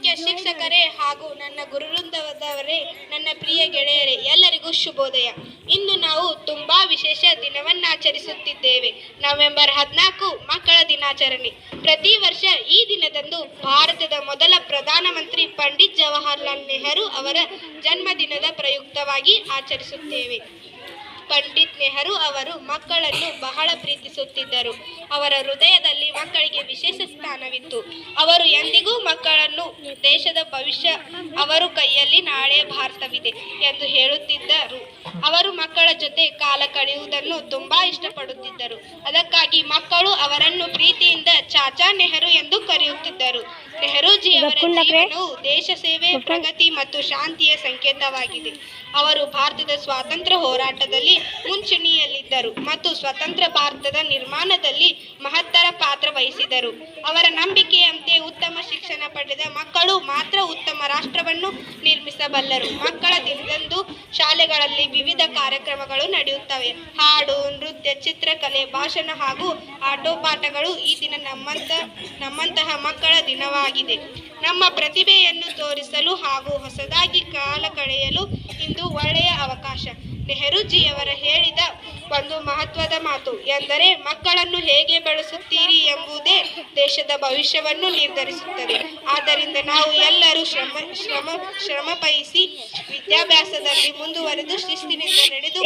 ಮುಖ್ಯ ಶಿಕ್ಷಕರೇ ಹಾಗೂ ನನ್ನ ಗುರುವೃಂದದವರೇ, ನನ್ನ ಪ್ರಿಯ ಗೆಳೆಯರೇ, ಎಲ್ಲರಿಗೂ ಶುಭೋದಯ. ಇಂದು ನಾವು ತುಂಬಾ ವಿಶೇಷ ದಿನವನ್ನಾಚರಿಸುತ್ತಿದ್ದೇವೆ. ನವೆಂಬರ್ 14 ಮಕ್ಕಳ ದಿನಾಚರಣೆ. ಪ್ರತಿ ವರ್ಷ ಈ ದಿನದಂದು ಭಾರತದ ಮೊದಲ ಪ್ರಧಾನಮಂತ್ರಿ ಪಂಡಿತ್ ಜವಾಹರಲಾಲ್ ನೆಹರು ಅವರ ಜನ್ಮದಿನದ ಪ್ರಯುಕ್ತವಾಗಿ ಆಚರಿಸುತ್ತೇವೆ. ಪಂಡಿತ್ ನೆಹರು ಅವರು ಮಕ್ಕಳನ್ನು ಬಹಳ ಪ್ರೀತಿಸುತ್ತಿದ್ದರು. ಅವರ ಹೃದಯದಲ್ಲಿ ಮಕ್ಕಳಿಗೆ ವಿಶೇಷ ಸ್ಥಾನವಿತ್ತು. ಅವರು ಎಂದಿಗೂ ಮಕ್ಕಳನ್ನು ದೇಶದ ಭವಿಷ್ಯ ಅವರ ಕೈಯಲ್ಲಿ, ನಾಳೆ ಭಾರತವಿದೆ ಎಂದು ಹೇಳುತ್ತಿದ್ದರು. ಅವರು ಮಕ್ಕಳ ಜೊತೆ ಕಾಲ ಕಳೆಯುವುದನ್ನು ತುಂಬಾ ಇಷ್ಟಪಡುತ್ತಿದ್ದರು. ಅದಕ್ಕಾಗಿ ಮಕ್ಕಳು ಅವರನ್ನು ಪ್ರೀತಿಯಿಂದ ಚಾಚಾ ನೆಹರು ಎಂದು ಕರೆಯುತ್ತಿದ್ದರು. ನೆಹರೂಜಿಯವರ ಜೀವನವು ದೇಶ ಸೇವೆ, ಪ್ರಗತಿ ಮತ್ತು ಶಾಂತಿಯ ಸಂಕೇತವಾಗಿದೆ. ಅವರು ಭಾರತದ ಸ್ವಾತಂತ್ರ್ಯ ಹೋರಾಟದಲ್ಲಿ ಮುಂಚೂಣಿಯಲ್ಲಿದ್ದರು ಮತ್ತು ಸ್ವತಂತ್ರ ಭಾರತದ ನಿರ್ಮಾಣದಲ್ಲಿ ಮಹತ್ತರ ಪಾತ್ರ ವಹಿಸಿದರು. ಅವರ ನಂಬಿಕೆಯಂತೆ ಉತ್ತಮ ಶಿಕ್ಷಣ ಪಡೆದ ಮಕ್ಕಳು ಮಾತ್ರ ಉತ್ತಮ ರಾಷ್ಟ್ರವನ್ನು ನಿರ್ಮಿಸಬಲ್ಲರು. ಮಕ್ಕಳ ದಿನದಂದು ಶಾಲೆಗಳಲ್ಲಿ ವಿವಿಧ ಕಾರ್ಯಕ್ರಮಗಳು ನಡೆಯುತ್ತವೆ. ಹಾಡು, ನೃತ್ಯ, ಚಿತ್ರಕಲೆ, ಭಾಷಣ ಹಾಗೂ ಆಟೋಪಾಠಗಳು. ಈ ದಿನ ನಮ್ಮಂತಹ ಮಕ್ಕಳ ದಿನವಾಗಿದೆ. ನಮ್ಮ ಪ್ರತಿಭೆಯನ್ನು ತೋರಿಸಲು ಹಾಗೂ ಹೊಸದಾಗಿ ಕಾಲ ಕಳೆಯಲು ಇಂದು ಒಳ್ಳೆಯ ಅವಕಾಶ. ನೆಹರೂಜಿಯವರು ಹೇಳಿದ ಒಂದು ಮಹತ್ವದ ಮಾತು ಎಂದರೆ, ಮಕ್ಕಳನ್ನು ಹೇಗೆ ಬೆಳೆಸುತ್ತೀರಿ ಎಂಬುದೇ ದೇಶದ ಭವಿಷ್ಯವನ್ನು ನಿರ್ಧರಿಸುತ್ತದೆ. ಆದ್ದರಿಂದ ನಾವು ಎಲ್ಲರೂ ಶ್ರಮವಹಿಸಿ ವಿದ್ಯಾಭ್ಯಾಸದಲ್ಲಿ ಮುಂದುವರೆದು ಶಿಸ್ತಿನಿಂದ ನಡೆದು